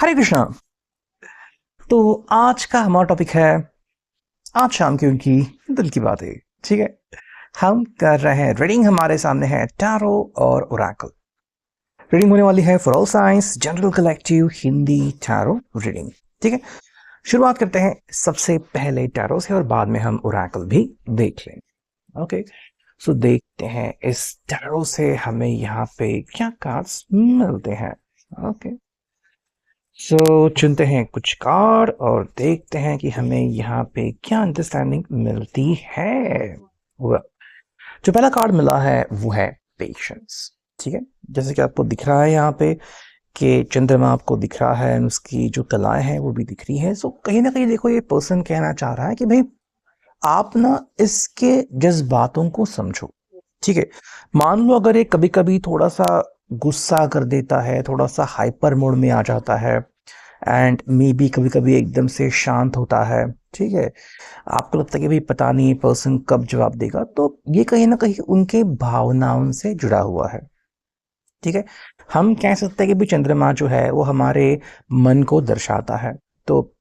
हरे कृष्णा। तो आज का हमारा टॉपिक है आज शाम की उनकी दिल की बातें। ठीक है, हम कर रहे हैं रीडिंग। हमारे सामने है टैरो और ओरेकल। रीडिंग होने वाली है for all science general collective Hindi tarot reading. ठीक है, शुरुआत करते हैं सबसे पहले टैरो से और बाद में हम ओरेकल भी देख लेंगे। ओके, सो देखते हैं इस टैरो से हमें यहाँ पे क्या कार्ड्स मिलते हैं। ओके, सो चुनते हैं कुछ कार्ड और देखते हैं कि हमें यहाँ पे क्या अंडरस्टैंडिंग मिलती है। Well, जो पहला कार्ड मिला है वो है पेशेंस। ठीक है, जैसे कि आपको दिख रहा है यहाँ पे कि चंद्रमा आपको दिख रहा है, उसकी जो कलाएं हैं वो भी दिख रही है। सो कहीं ना कहीं देखो, ये पर्सन कहना चाह रहा है कि भाई आप ना इसके जज्बातों को समझो। ठीक है, मान लो अगर ये कभी कभी थोड़ा सा गुस्सा कर देता है, थोड़ा सा हाइपर मोड में आ जाता है, एंड मे बी कभी कभी एकदम से शांत होता है। ठीक है, आपको लगता है कि भाई पता नहीं पर्सन कब जवाब देगा, तो ये कहीं ना कहीं उनके भावनाओं से जुड़ा हुआ है। ठीक है, हम कह सकते हैं कि भाई चंद्रमा जो है वो हमारे मन को दर्शाता है। तो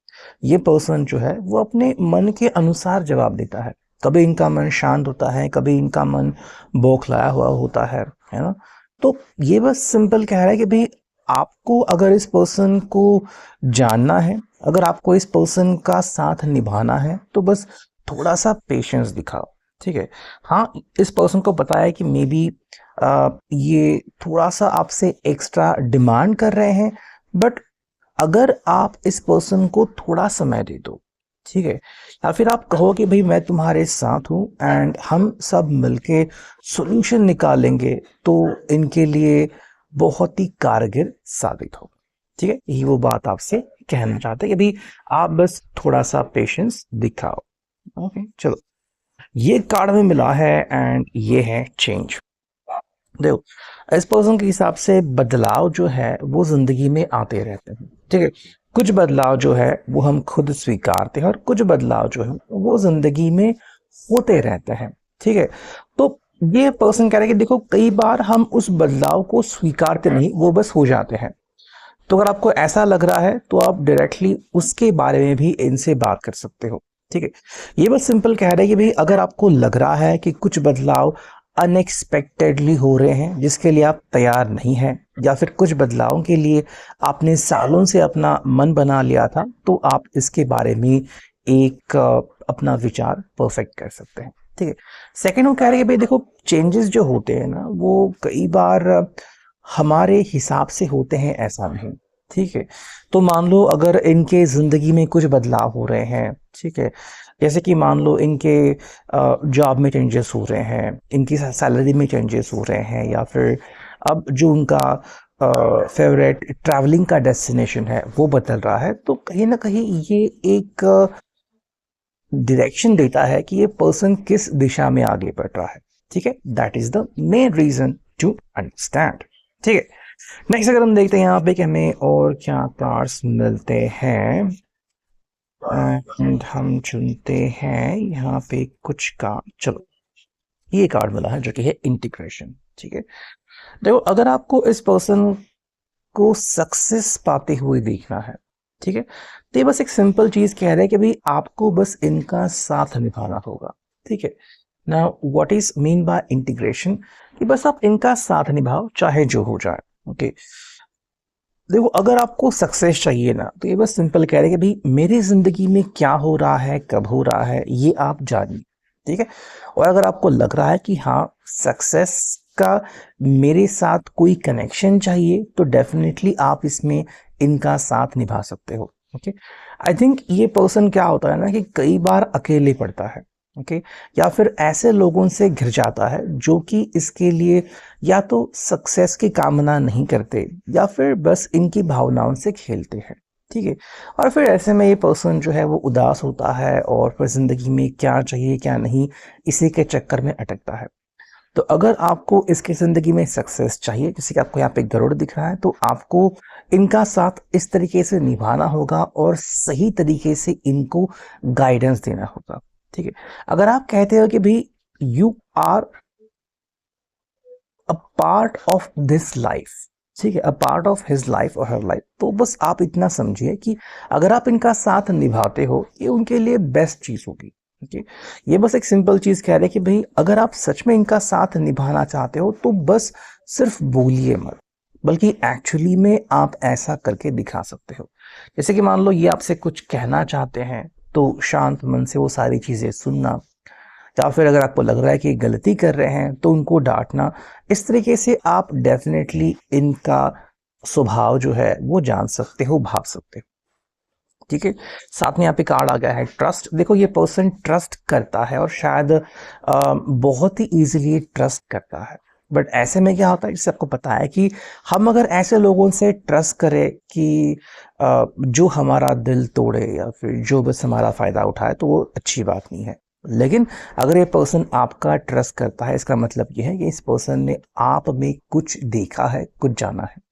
ये पर्सन जो है वो अपने मन के अनुसार जवाब देता है। कभी इनका मन शांत होता है, कभी इनका मन बौखलाया हुआ होता है ना। तो ये बस सिंपल कह रहा है कि भाई आपको अगर इस पर्सन को जानना है, अगर आपको इस पर्सन का साथ निभाना है, तो बस थोड़ा सा पेशेंस दिखाओ। ठीक है, हाँ, इस पर्सन को पता है कि मे बी ये थोड़ा सा आपसे एक्स्ट्रा डिमांड कर रहे हैं, बट अगर आप इस पर्सन को थोड़ा समय दे दो, ठीक है, या फिर आप कहो कि भाई मैं तुम्हारे साथ हूं एंड हम सब मिलके सॉल्यूशन निकालेंगे, तो इनके लिए बहुत ही कारगर साबित होगा। ठीक है, यही वो बात आपसे कहना चाहते हैं कि भाई आप बस थोड़ा सा पेशेंस दिखाओ। ओके, चलो, ये कार्ड में मिला है एंड ये है चेंज। देखो, इस पर्सन के हिसाब से बदलाव जो है वो जिंदगी में आते रहते हैं। ठीक है, कुछ बदलाव जो है वो हम खुद स्वीकारते हैं और कुछ बदलाव जो है वो जिंदगी में होते रहते हैं। ठीक है, तो ये पर्सन कह रहे हैं कि देखो, कई बार हम उस बदलाव को स्वीकारते नहीं, वो बस हो जाते हैं। तो अगर आपको ऐसा लग रहा है तो आप डायरेक्टली उसके बारे में भी इनसे बात कर सकते हो। ठीक है, ये बस सिंपल कह रहे हैं कि भाई अगर आपको लग रहा है कि कुछ बदलाव अनएक्सपेक्टेडली हो रहे हैं जिसके लिए आप तैयार नहीं हैं, या फिर कुछ बदलावों के लिए आपने सालों से अपना मन बना लिया था, तो आप इसके बारे में एक अपना विचार परफेक्ट कर सकते हैं। ठीक है, सेकंड वो कह रहे हैं कि भाई देखो, चेंजेस जो होते हैं ना वो कई बार हमारे हिसाब से होते हैं, ऐसा नहीं। ठीक है, तो मान लो अगर इनके ज़िंदगी में कुछ बदलाव हो रहे हैं, ठीक है, जैसे कि मान लो इनके जॉब में चेंजेस हो रहे हैं, इनकी सैलरी में चेंजेस हो रहे हैं, या फिर अब जो उनका फेवरेट ट्रैवलिंग का डेस्टिनेशन है वो बदल रहा है, तो कहीं ना कहीं ये एक डायरेक्शन देता है कि ये पर्सन किस दिशा में आगे बढ़ रहा है। ठीक है, that is the main reason to understand. ठीक है, नेक्स्ट अगर हम देखते हैं यहाँ पे कि हमें और क्या कार्ड्स मिलते हैं, एंड हम चुनते हैं यहाँ पे कुछ कार्ड। चलो, ये कार्ड मिला है जो कि है इंटीग्रेशन। ठीक है, देखो, अगर आपको इस पर्सन को सक्सेस पाते हुए देखना है, ठीक है, तो ये बस एक सिंपल चीज कह रहे हैं कि भाई आपको बस इनका साथ निभाना होगा। ठीक है, ना what is mean by integration, कि बस आप इनका साथ निभाओ चाहे जो हो जाए। ओके, देखो, अगर आपको सक्सेस चाहिए ना, तो ये बस सिंपल कह रहे हैं कि भाई मेरी जिंदगी में क्या हो रहा है, कब हो रहा है, ये आप जानिए। ठीक है, और अगर आपको लग रहा है कि हाँ, सक्सेस का मेरे साथ कोई कनेक्शन चाहिए, तो डेफिनेटली आप इसमें इनका साथ निभा सकते हो। ओके, आई थिंक ये पर्सन क्या होता है ना कि कई बार अकेले पड़ता है। ओके, या फिर ऐसे लोगों से घिर जाता है जो कि इसके लिए या तो सक्सेस की कामना नहीं करते, या फिर बस इनकी भावनाओं से खेलते हैं। ठीक है, और फिर ऐसे में ये पर्सन जो है वो उदास होता है और फिर जिंदगी में क्या चाहिए क्या नहीं, इसी के चक्कर में अटकता है। तो अगर आपको इसकी जिंदगी में सक्सेस चाहिए, जैसे कि आपको यहाँ पे गरुड़ दिख रहा है, तो आपको इनका साथ इस तरीके से निभाना होगा और सही तरीके से इनको गाइडेंस देना होगा। ठीक है, अगर आप कहते हो कि भाई you are a part of this life, ठीक है, a part of his life और हर लाइफ। तो बस आप इतना समझिए कि अगर आप इनका साथ निभाते हो, ये उनके लिए बेस्ट चीज होगी। ओके, ये बस एक सिंपल चीज कह रहे हैं कि भाई अगर आप सच में इनका साथ निभाना चाहते हो तो बस सिर्फ बोलिए मत, बल्कि एक्चुअली में आप ऐसा करके दिखा सकते हो। जैसे कि मान लो ये आपसे कुछ कहना चाहते हैं, तो शांत मन से वो सारी चीजें सुनना, या फिर अगर आपको लग रहा है कि गलती कर रहे हैं तो उनको डांटना। इस तरीके से आप डेफिनेटली इनका स्वभाव जो है वो जान सकते हो, भाग सकते हो। ठीक है, साथ में यहाँ पे कार्ड आ गया है ट्रस्ट। देखो ये पर्सन ट्रस्ट करता है और शायद बहुत ही इजीली ट्रस्ट करता है। बट ऐसे में क्या होता है, जैसे आपको पता है कि हम अगर ऐसे लोगों से ट्रस्ट करें कि जो हमारा दिल तोड़े या फिर जो बस हमारा फायदा उठाए, तो वो अच्छी बात नहीं है। लेकिन अगर ये पर्सन आपका ट्रस्ट करता है, इसका मतलब ये है कि इस पर्सन ने आप में कुछ देखा है, कुछ जाना है।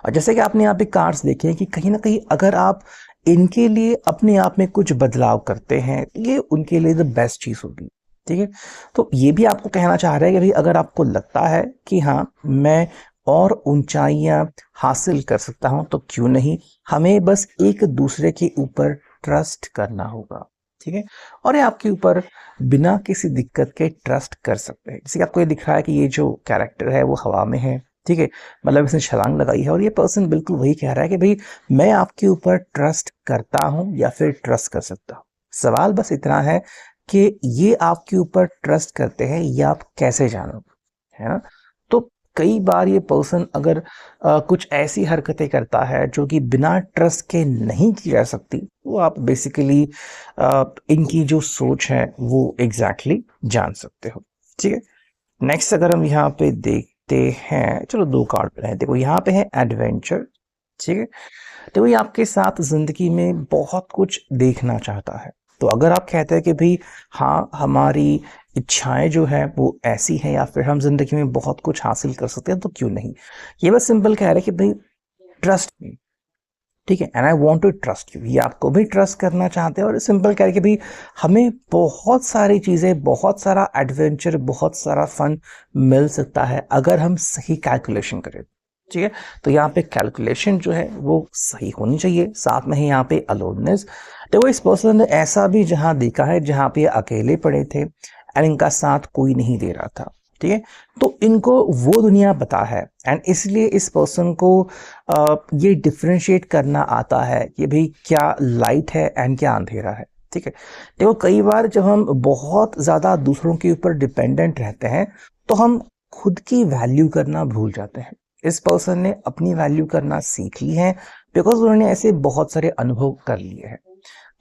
और जैसे कि आपने यहाँ पे कार्ड्स देखे हैं कि कहीं ना कहीं अगर आप इनके लिए अपने आप में कुछ बदलाव करते हैं, ये उनके लिए द बेस्ट चीज होगी। ठीक है, तो ये भी आपको कहना चाह रहा है कि भाई अगर आपको लगता है कि हाँ मैं और ऊंचाइयां हासिल कर सकता हूं, तो क्यों नहीं, हमें बस एक दूसरे के ऊपर ट्रस्ट करना होगा। ठीक है, और ये आपके ऊपर बिना किसी दिक्कत के ट्रस्ट कर सकते हैं। जैसे कि आपको ये दिख रहा है कि ये जो कैरेक्टर है वो हवा में है। ठीक है, मतलब इसने छलांग लगाई है, और ये पर्सन बिल्कुल वही कह रहा है कि भाई मैं आपके ऊपर ट्रस्ट करता हूं या फिर ट्रस्ट कर सकता हूं। सवाल बस इतना है कि ये आपके ऊपर ट्रस्ट करते हैं या आप कैसे जानोगे, है ना। तो कई बार ये पर्सन अगर कुछ ऐसी हरकतें करता है जो कि बिना ट्रस्ट के नहीं की जा सकती, तो आप बेसिकली इनकी जो सोच है वो एग्जैक्टली जान सकते हो। ठीक है, नेक्स्ट अगर हम यहाँ पे देखते हैं, चलो दो कार्ड पे हैं, देखो यहाँ पे है एडवेंचर। ठीक है, देखो ये आपके साथ जिंदगी में बहुत कुछ देखना चाहता है। तो अगर आप कहते हैं कि भाई हाँ हमारी इच्छाएं जो है वो ऐसी हैं या फिर हम जिंदगी में बहुत कुछ हासिल कर सकते हैं, तो क्यों नहीं। ये बस सिंपल कह रहे हैं कि भाई ट्रस्ट मी। ठीक है, and I want to trust you, ये आपको भी ट्रस्ट करना चाहते हैं। और सिंपल कह रहे कि भाई हमें बहुत सारी चीजें, बहुत सारा एडवेंचर, बहुत सारा फन मिल सकता है अगर हम सही कैलकुलेशन करें। ठीक है, तो यहाँ पे कैलकुलेशन जो है वो सही होनी चाहिए। साथ में ही यहाँ पे अलोननेस, देखो इस पर्सन ने ऐसा भी जहां देखा है जहां पे अकेले पड़े थे एंड इनका साथ कोई नहीं दे रहा था। ठीक है, तो इनको वो दुनिया पता है एंड इसलिए इस पर्सन को ये डिफ्रेंशिएट करना आता है कि भाई क्या लाइट है एंड क्या अंधेरा है। ठीक है, देखो कई बार जब हम बहुत ज़्यादा दूसरों के ऊपर डिपेंडेंट रहते हैं तो हम खुद की वैल्यू करना भूल जाते हैं। इस पर्सन ने अपनी वैल्यू करना सीख ली है बिकॉज उन्होंने ऐसे बहुत सारे अनुभव कर लिए हैं।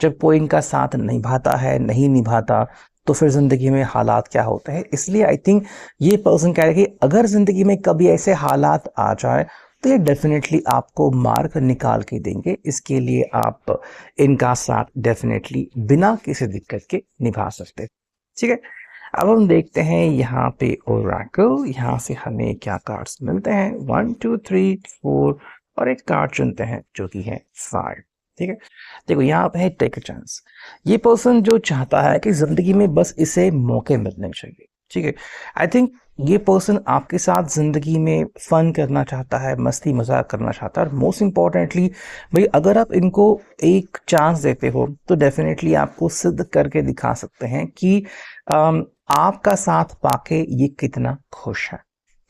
जब कोई इनका साथ निभाता है, नहीं निभाता, तो फिर जिंदगी में हालात क्या होते हैं। इसलिए आई थिंक ये पर्सन कह रहे हैं कि अगर जिंदगी में कभी ऐसे हालात आ जाए तो ये डेफिनेटली आपको मार्क निकाल के देंगे। इसके लिए आप इनका साथ डेफिनेटली बिना किसी दिक्कत के निभा सकते हैं। ठीक है, अब हम देखते हैं यहाँ पे ओरेकल, यहाँ से हमें क्या कार्ड्स मिलते हैं। 1 2 3 4 और एक कार्ड चुनते हैं जो कि है 5। ठीक है, देखो यहाँ पे है टेक अ चांस। ये पर्सन जो चाहता है कि जिंदगी में बस इसे मौके मिलने चाहिए। ठीक है, आई थिंक ये पर्सन आपके साथ जिंदगी में फन करना चाहता है, मस्ती मजाक करना चाहता है। और मोस्ट इम्पॉर्टेंटली भाई अगर आप इनको एक चांस देते हो तो डेफिनेटली आपको सिद्ध करके दिखा सकते हैं कि आपका साथ पाके ये कितना खुश है।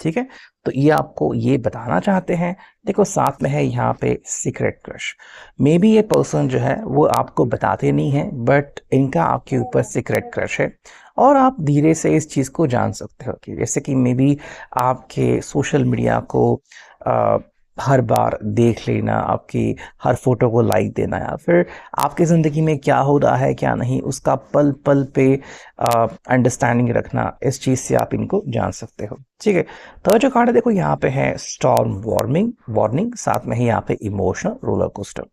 ठीक है, तो ये आपको ये बताना चाहते हैं। देखो साथ में है यहाँ पे सीक्रेट क्रश। मे बी ये पर्सन जो है वो आपको बताते नहीं है बट इनका आपके ऊपर सीक्रेट क्रश है, और आप धीरे से इस चीज़ को जान सकते हो कि जैसे कि मे बी आपके सोशल मीडिया को आ, हर बार देख लेना, आपकी हर फोटो को लाइक देना, या फिर आपकी ज़िंदगी में क्या हो रहा है क्या नहीं उसका पल पल पे अंडरस्टैंडिंग रखना, इस चीज़ से आप इनको जान सकते हो। ठीक है, तो जो कार्ड है देखो यहाँ पे है स्टॉर्म वार्निंग वार्निंग, साथ में ही यहाँ पे emotional roller coaster.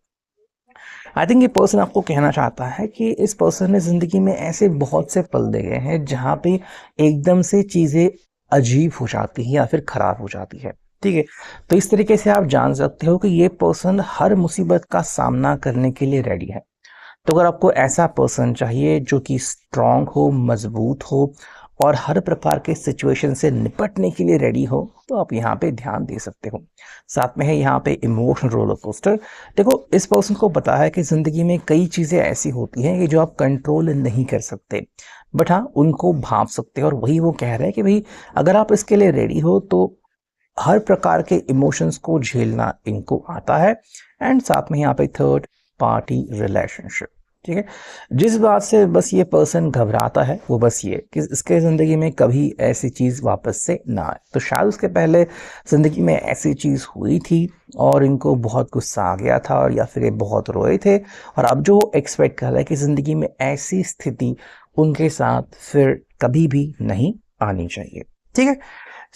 I think ये पर्सन आपको कहना चाहता है कि इस पर्सन ने जिंदगी में ऐसे बहुत से पल देखे हैं जहाँ पे एकदम से चीज़ें अजीब हो जाती हैं या फिर खराब हो जाती है। ठीक है, तो इस तरीके से आप जान सकते हो कि ये पर्सन हर मुसीबत का सामना करने के लिए रेडी है। तो अगर आपको ऐसा पर्सन चाहिए जो कि स्ट्रांग हो, मजबूत हो और हर प्रकार के सिचुएशन से निपटने के लिए रेडी हो तो आप यहाँ पे ध्यान दे सकते हो। साथ में है यहाँ पे इमोशनल रोलर कोस्टर। देखो, इस पर्सन को पता है कि ज़िंदगी में कई चीज़ें ऐसी होती हैं कि जो आप कंट्रोल नहीं कर सकते, बट हाँ उनको भांप सकते हो। और वही वो कह रहे हैं कि भाई अगर आप इसके लिए रेडी हो तो हर प्रकार के इमोशंस को झेलना इनको आता है। एंड साथ में यहाँ पे थर्ड पार्टी रिलेशनशिप, ठीक है। जिस बात से बस ये पर्सन घबराता है वो बस ये कि इसके ज़िंदगी में कभी ऐसी चीज़ वापस से ना आए। तो शायद उसके पहले ज़िंदगी में ऐसी चीज़ हुई थी और इनको बहुत गुस्सा आ गया था, और या फिर ये बहुत रोए थे, और अब जो एक्सपेक्ट कर रहा है कि ज़िंदगी में ऐसी स्थिति उनके साथ फिर कभी भी नहीं आनी चाहिए, ठीक है।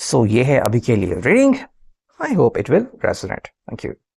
सो ये है अभी के लिए reading. I hope it will resonate. Thank you.